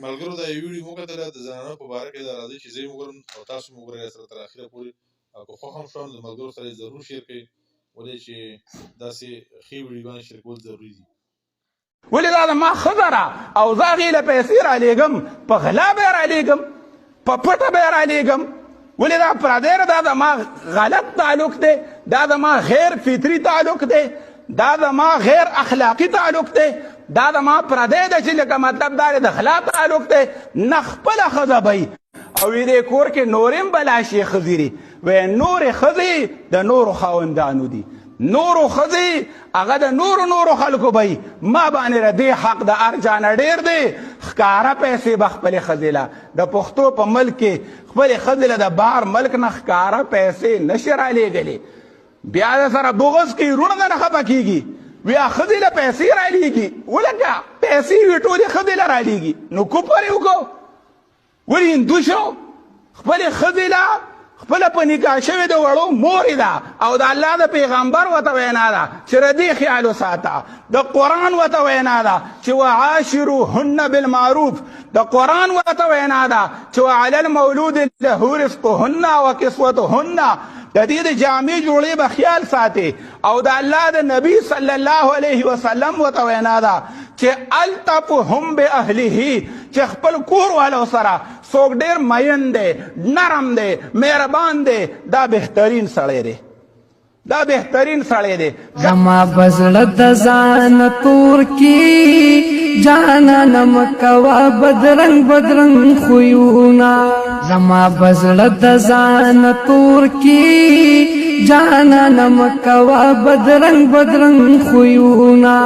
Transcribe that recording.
ملګرو دا یو ویډیو مو کتله د زنانو په باره کې دا راځي چې زه یې وګورم او تاسو مو وګورئ سره تر اخره پورې او که خوښ هم شوم د ملګرو سره یې ضرور شیر کړئ ولې چې داسې ښې ویډیوګانې شیر کول ضروري دي. ولې دا زما ښځه ده او زه هغې له پیسې رالېږم په غلا به یې رالېږم په پټه به یې رالېږم ولې دا پردی ده دا زما غلط تعلق دی دا زما غیر فطري تعلق دی دا زما غیر اخلاقي تعلق دی دا زما پردی ده چې لکه مطلب دا د غلا تعلق دی نه خپله ښځه به او دې کور کې نورې هم بلا شي ښځې دي وایي نورې ښځې د نورو خاوندانو دي نورو ښځې هغه د نورو خلکو به ما باندې د دې حق د هر چا نه ډېر دی ښکاره پیسې به خپلې ښځې له د پښتو په ملک کې خپلې ښځې له د بهر ملک نه ښکاره پیسې نشي رالېږلې بیا د سره بغض کوي وروڼه نه خفه کېږي ویا ښځې له پیسې رالېږي ولکه پیسې وي ټولې ښځې له رالېږي نو کفر یې وکړو ولې هندو شو خپلې ښځې له خپله په نکاح شوې د وړو مورې ده او د الله د پیغمبر ورته وینا ده چې د دې خیال وساته د قرآن ورته وینا ده چې وعاشروهن بالمعروف د قرآن ورته وینا ده چې وعلى المولود له رزقهن وکسوتهن د دې د جامې جوړې به خیال ساتي او د الله د نبی صلی الله علیه وسلم ورته وینا ده چې الطفهم باهله چې خپل کور والو سره څوک ډېر مین دی نرم دی مهربان دی دا بهترین سړی دی دا بهترین سړی دی زما بزړه د ځان تور کی جانان مکوا بدرنګ خویونا زما بزړه د ځان تور کی جانان مکوا بدرنګ خویونا